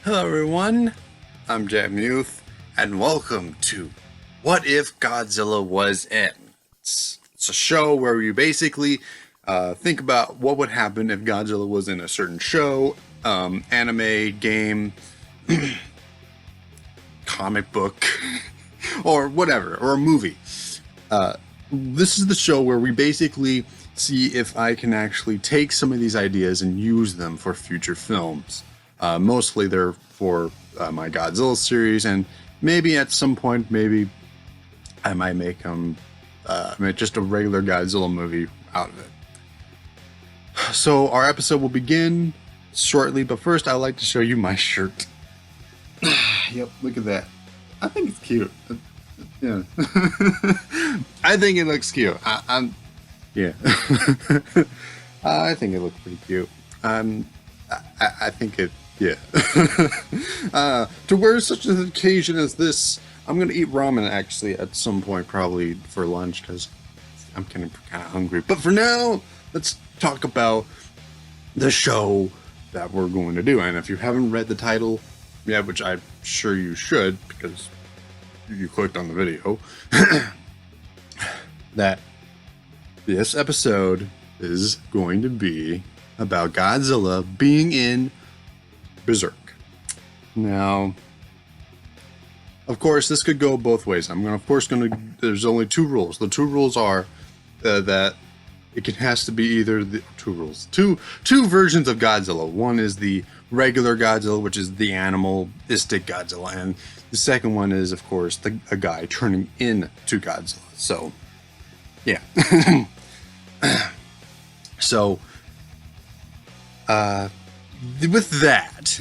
Hello everyone, I'm Jam Youth, and welcome to What If Godzilla Was In? It's a show where you basically think about what would happen if Godzilla was in a certain show, anime, game, comic book, or whatever, or a movie. This is the show where we basically see if I can actually take some of these ideas and use them for future films. Mostly they're for my Godzilla series, and maybe at some point, maybe I might make just a regular Godzilla movie out of it. So our episode will begin shortly, but first I'd like to show you my shirt. Yep, look at that. I think it's cute. Yeah. I think it looks cute. Yeah. I think it looks pretty cute. I think it, yeah. To wear such an occasion as this, I'm gonna eat ramen actually at some point, probably for lunch, because I'm kind of hungry. But for now, let's talk about the show that we're going to do. And if you haven't read the title yet, which I'm sure you should, because you clicked on the video, that this episode is going to be about Godzilla being in Berserk. Now, of course, this could go both ways. There's only two rules. The two rules are that has to be either two versions of Godzilla. One is the regular Godzilla, which is the animalistic Godzilla, and the second one is, of course, a guy turning into Godzilla. So, yeah. So, with that,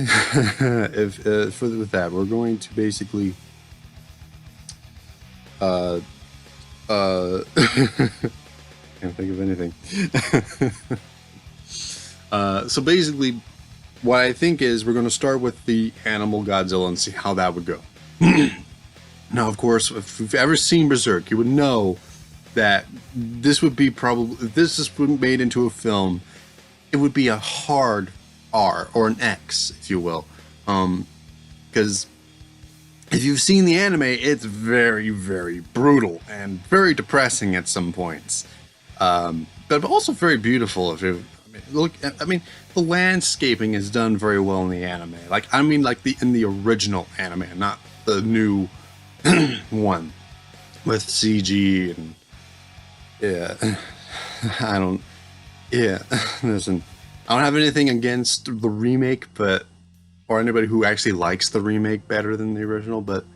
we're going to basically, can't think of anything. So basically, what I think is we're going to start with the animal Godzilla and see how that would go. Now, of course, if you've ever seen Berserk, you would know that this would be if this is made into a film, it would be a hard R or an X, if you will. Because if you've seen the anime, it's very, very brutal and very depressing at some points. But also very beautiful. The landscaping is done very well in the anime. In the original anime, not the new one with CG and listen, I don't have anything against the remake, or anybody who actually likes the remake better than the original, but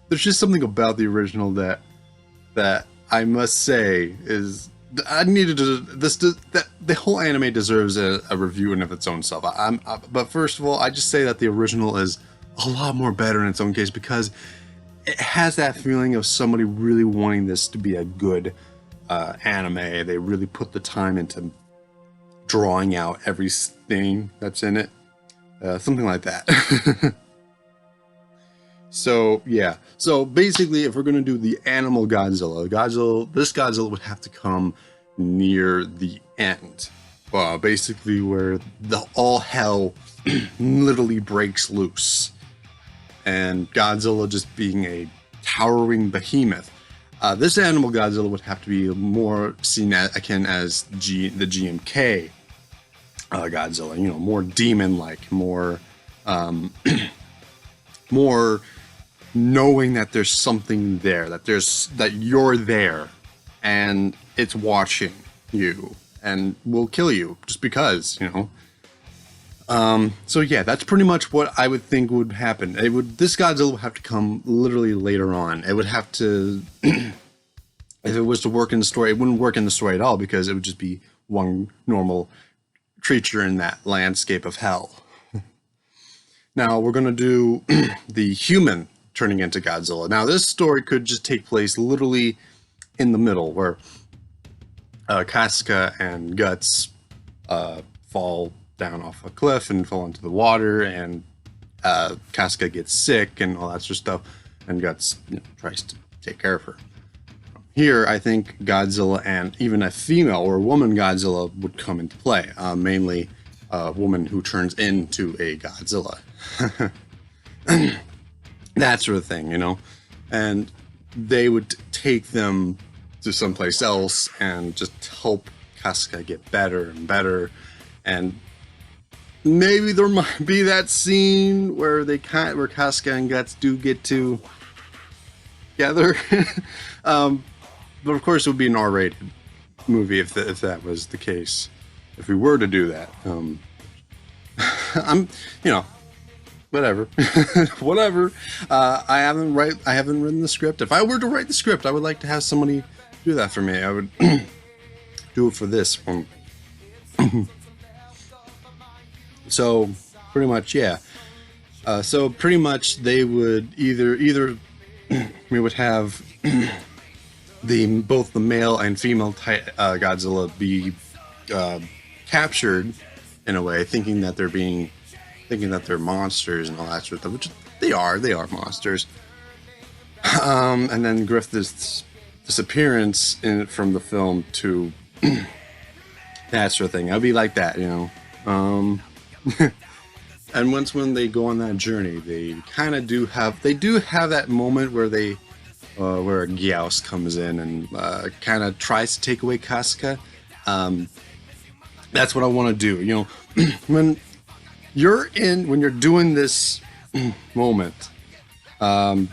there's just something about the original that I must say is the whole anime deserves a review in of its own self. But first of all, I just say that the original is a lot more better in its own case, because it has that feeling of somebody really wanting this to be a good anime. They really put the time into drawing out everything that's in it, something like that. So yeah, so basically, if we're going to do the animal Godzilla, this Godzilla would have to come near the end, basically where all hell literally breaks loose, and Godzilla just being a towering behemoth. This animal Godzilla would have to be more seen akin as the GMK Godzilla, more demon-like, more more knowing that there's something there, that you're there, and it's watching you and will kill you just because, So yeah, that's pretty much what I would think would happen. This Godzilla would have to come literally later on. It would have to, if it was to work in the story, it wouldn't work in the story at all, because it would just be one normal creature in that landscape of hell. Now we're going to do the human turning into Godzilla. Now this story could just take place literally in the middle, where Casca and Guts fall down off a cliff and fall into the water, and Casca gets sick and all that sort of stuff, and Guts tries to take care of her. Here, I think Godzilla and even a female or a woman Godzilla would come into play, mainly a woman who turns into a Godzilla. that sort of thing, you know, and they would take them to someplace else and just help Casca get better and better. And maybe there might be that scene where where Casca and Guts do get together. But of course, it would be an R-rated movie if that was the case. If we were to do that, I'm, you know, whatever, whatever. I haven't written the script. If I were to write the script, I would like to have somebody do that for me. I would do it for this one. So pretty much, yeah. So pretty much they would either we would have both the male and female Godzilla be captured in a way, thinking that they're monsters and all that sort of stuff, which they are monsters. And then Griffith's disappearance from the film to that sort of thing. I'd be like that, you know. And when they go on that journey, they kind of do have that moment where where Gyaos comes in and kind of tries to take away Casca. That's what I want to do. You know, when you're doing this moment, when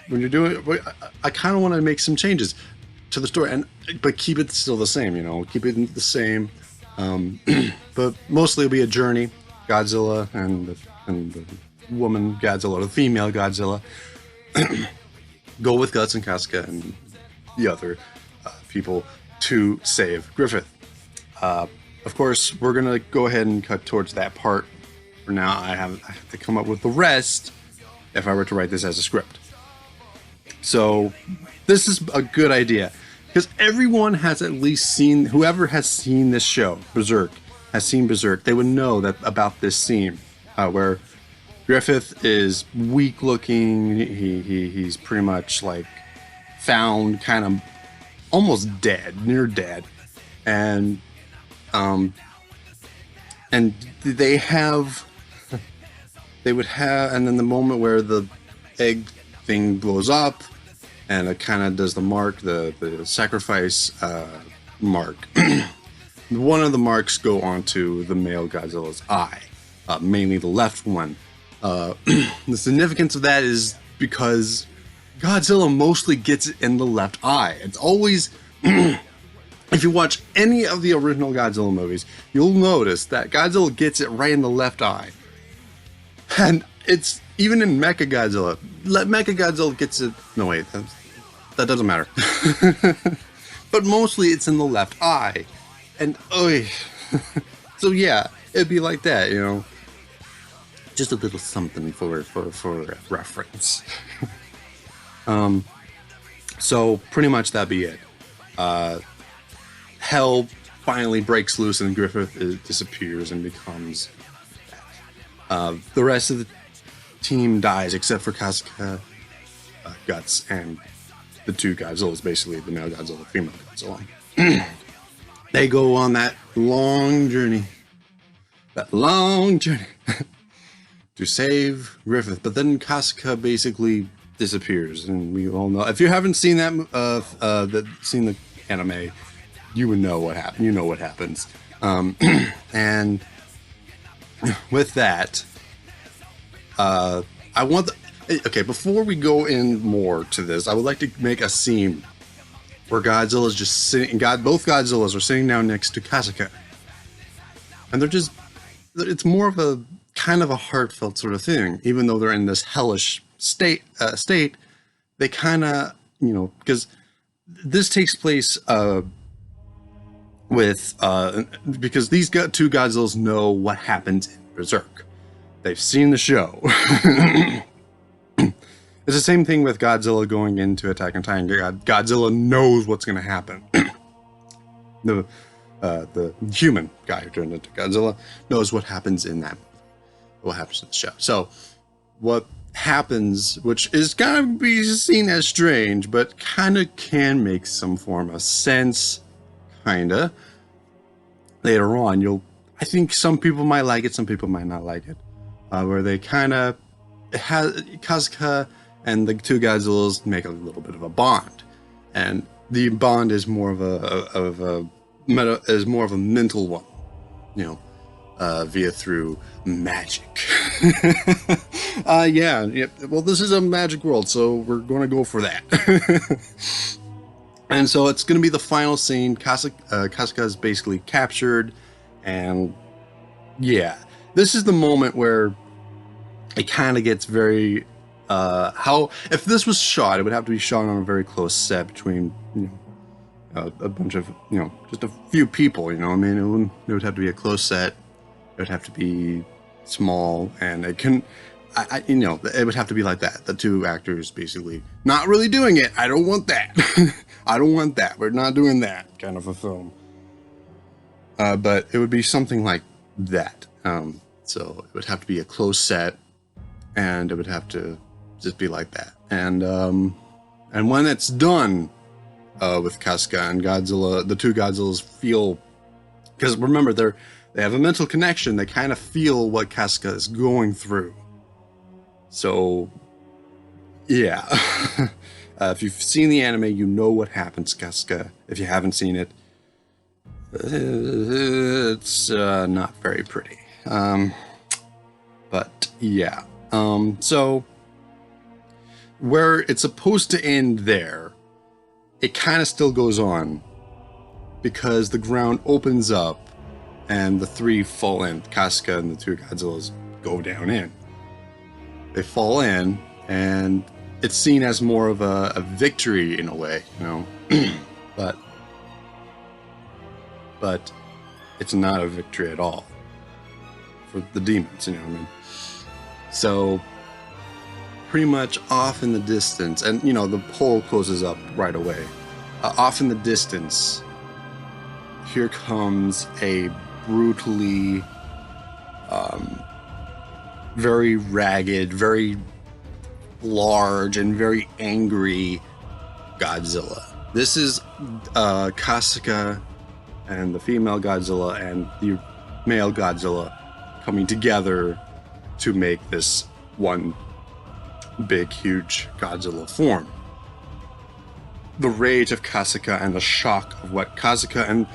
you're doing, I kind of want to make some changes to the story, but keep it still the same. You know, keep it the same. But mostly it'll be a journey. Godzilla and the woman Godzilla, or the female Godzilla, go with Guts and Casca and the other people to save Griffith. Of course, we're gonna go ahead and cut towards that part. For now, I have to come up with the rest if I were to write this as a script. So this is a good idea because everyone has at least seen, whoever has seen this show, Berserk, has seen Berserk. They would know that about this scene where Griffith is weak looking. He's pretty much like found kind of almost dead, near dead, and they would have, and then the moment where the egg thing blows up, and it kind of does the mark, the sacrifice mark. One of the marks go onto the male Godzilla's eye, mainly the left one. The significance of that is because Godzilla mostly gets it in the left eye. It's always, if you watch any of the original Godzilla movies, you'll notice that Godzilla gets it right in the left eye. And it's even in Mechagodzilla. Mechagodzilla gets it. No, wait, that doesn't matter. But mostly it's in the left eye. And so yeah, it'd be like that, you know. Just a little something for reference. So pretty much that'd be it. Hell finally breaks loose and Griffith disappears and becomes. The rest of the team dies except for Casca, Guts, and the two Godzillas, basically the male Godzilla, female Godzilla. They go on that long journey to save Griffith, but then Casca basically disappears, and we all know. If you haven't seen seen the anime, you would know what happened. You know what happens, and with that, I want. Okay, before we go in more to this, I would like to make a scene where Godzilla is just sitting. Both Godzillas are sitting down next to Casca, and they're just. It's more of a kind of a heartfelt sort of thing, even though they're in this hellish state. They kind of, you know, because this takes place because these two Godzillas know what happened in Berserk. They've seen the show. It's the same thing with Godzilla going into Attack on Titan. Godzilla knows what's going to happen. The human guy who turned into Godzilla knows what happens in what happens in the show. So what happens, which is going to be seen as strange, but kind of can make some form of sense, kind of. Later on, I think some people might like it, some people might not like it. Where they kind of, it has Kazuka and the two Godzillas make a little bit of a bond, and the bond is more of a mental one, you know, via through magic. Yeah. Well, this is a magic world, so we're going to go for that. And so it's going to be the final scene. Kasuga is basically captured, and yeah, this is the moment where it kind of gets very. If this was shot, it would have to be shot on a very close set between, you know, a bunch of, you know, just a few people. You know, I mean, it would have to be a close set. It would have to be small, and it can. You know, it would have to be like that. The two actors basically not really doing it. I don't want that. I don't want that. We're not doing that kind of a film. But it would be something like that. So it would have to be a close set, and it would have to just be like that. And when it's done with Kasuga and Godzilla, the two Godzillas feel, because remember they have a mental connection. They kind of feel what Kasuga is going through. So, yeah. If you've seen the anime, you know what happens to Kasuga. If you haven't seen it, it's not very pretty. But, yeah. So, where it's supposed to end there, it kind of still goes on, because the ground opens up and the three fall in. Kasuga and the two Godzillas go down in. They fall in, and it's seen as more of a victory in a way, you know. but it's not a victory at all for the demons, you know what I mean? So pretty much off in the distance, and you know, the pole closes up right away. Off in the distance, here comes a brutally very ragged, very large, and very angry Godzilla. This is Kasuga and the female Godzilla and the male Godzilla coming together to make this one big, huge Godzilla form. The rage of Kasuga and the shock of what Kasuga and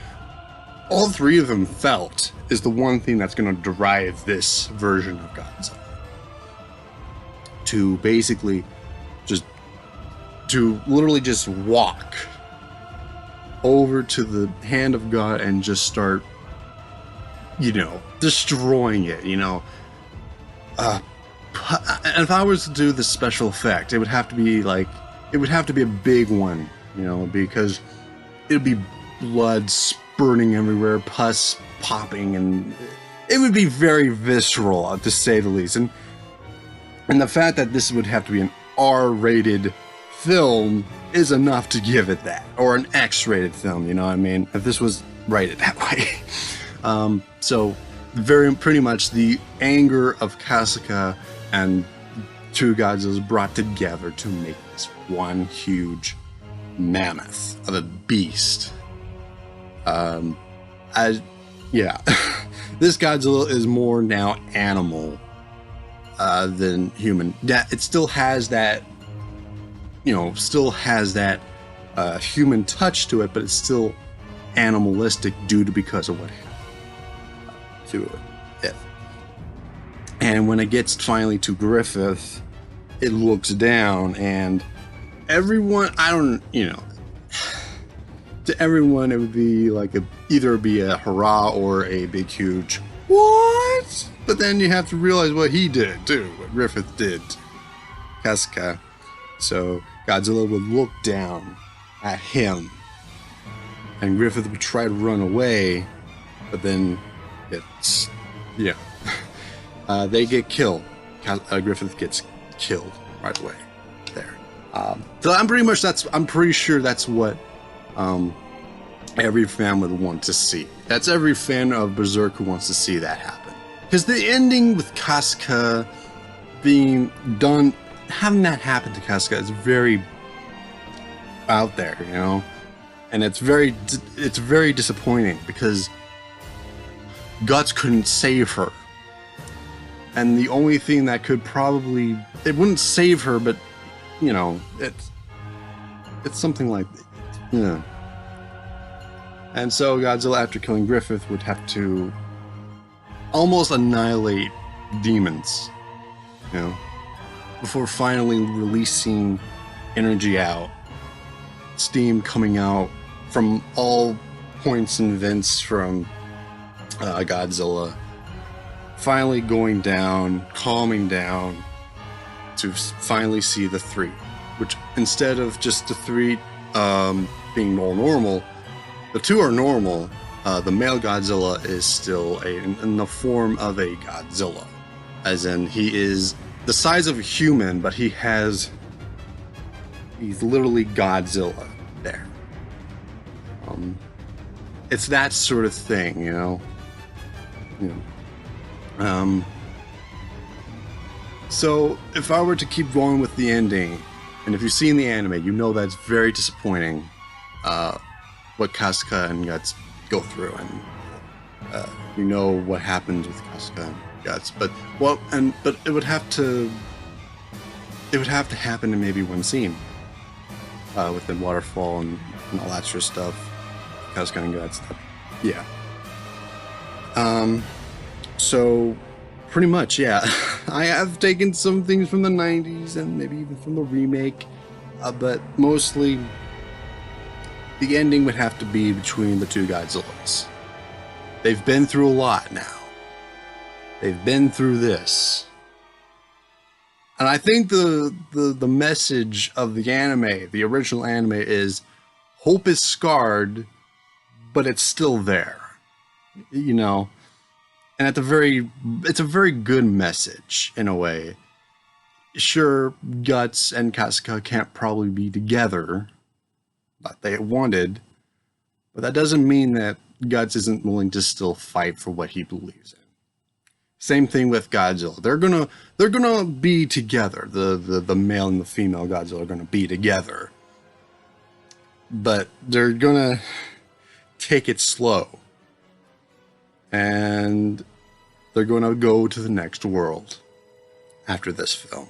all three of them felt is the one thing that's going to drive this version of Godzilla. To basically literally just walk over to the hand of God and just start, you know, destroying it, you know. And if I was to do the special effect, it would have to be a big one, you know, because it would be blood spurting everywhere, pus popping, and it would be very visceral, to say the least. And the fact that this would have to be an R-rated film is enough to give it that, or an X-rated film, you know what I mean? If this was rated that way. So pretty much the anger of Kasuga and two Godzillas brought together to make this one huge mammoth of a beast. This Godzilla is more now animal than human. It still has that, you know, human touch to it, but it's still animalistic because of what happened to it. And when it gets finally to Griffith, it looks down, and everyone, to everyone it would be like either be a hurrah or a big huge what? But then you have to realize what he did too, what Griffith did to Kasuga. So Godzilla would look down at him, and Griffith would try to run away, but then they get killed. Griffith gets killed right away there. So I'm pretty sure that's what every fan would want to see. That's every fan of Berserk who wants to see that happen. Because the ending with Kasuga being done, having that happen to Kasuga is very out there, you know, and it's very disappointing because Guts couldn't save her. And the only thing that could probably, it wouldn't save her, but you know, it's something like, yeah. And so Godzilla, after killing Griffith, would have to almost annihilate demons, you know, before finally releasing energy out, steam coming out from all points and vents from Godzilla, finally going down, calming down, to finally see the three, which instead of just the three being more normal, the two are normal. The male Godzilla is still in the form of a Godzilla, as in he is the size of a human, but he's literally Godzilla there. It's that sort of thing, you know. So if I were to keep going with the ending, and if you've seen the anime, you know that's very disappointing. What Kasuga and Guts go through, and you know what happens with Kasuga and Guts. But it would have to happen in maybe one scene, with the waterfall and all that sort of stuff. Kasuga and Guts, yeah. So pretty much, yeah. I have taken some things from the 90s and maybe even from the remake, but mostly the ending would have to be between the two Godzillas. They've been through a lot now. They've been through this. And I think the message of the anime, the original anime, is hope is scarred, but it's still there. You know? And it's a very good message in a way. Sure, Guts and Kasuga can't probably be together like they wanted, but that doesn't mean that Guts isn't willing to still fight for what he believes in. Same thing with Godzilla. They're gonna be together. The male and the female Godzilla are gonna be together, but they're gonna take it slow. And they're going to go to the next world after this film.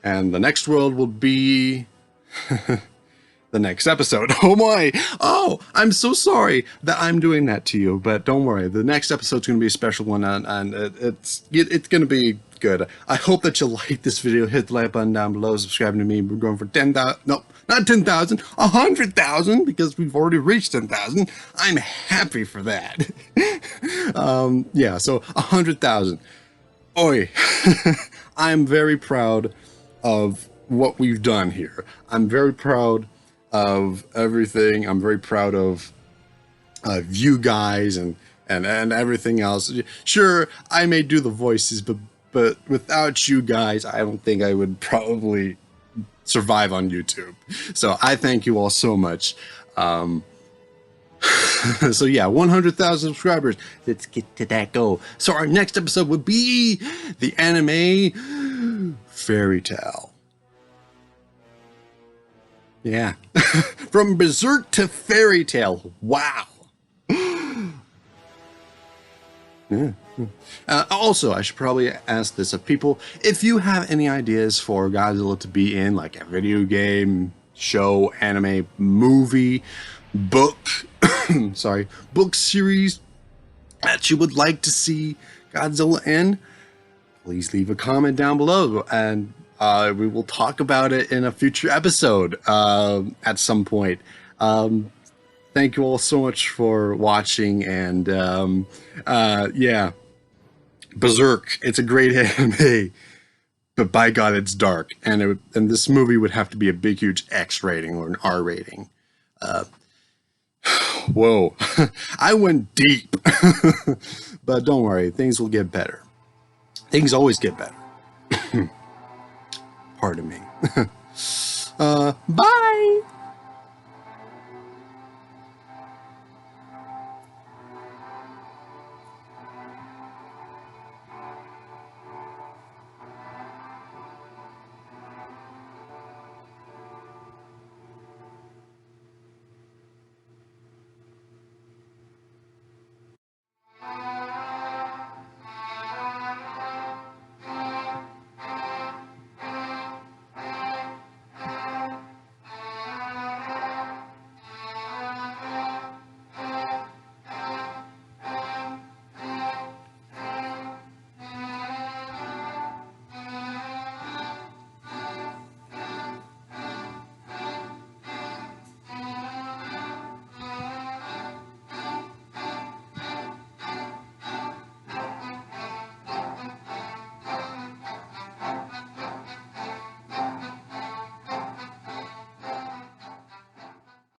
And the next world will be the next episode. Oh my! Oh, I'm so sorry that I'm doing that to you, but don't worry. The next episode's going to be a special one, and it's going to be good. I hope that you like this video. Hit the like button down below. Subscribe to me. We're going for 10,000. No, not 10,000. 100,000, because we've already reached 10,000. I'm happy for that. Yeah, so 100,000. Oi. I'm very proud of what we've done here. I'm very proud of everything. I'm very proud of you guys and everything else. Sure, I may do the voices, but without you guys, I don't think I would probably survive on YouTube. So I thank you all so much. So yeah, 100,000 subscribers. Let's get to that goal. So our next episode would be the anime Fairy Tale. Yeah. From Berserk to Fairy Tale. Wow. Yeah. Also, I should probably ask this of people. If you have any ideas for Godzilla to be in, like a video game, show, anime, movie, book, book series that you would like to see Godzilla in, please leave a comment down below, and we will talk about it in a future episode at some point. Thank you all so much for watching, and yeah, Berserk, it's a great anime, but by God, it's dark, and this movie would have to be a big, huge X rating or an R rating. Whoa, I went deep, but don't worry, things will get better. Things always get better. Pardon me. Bye.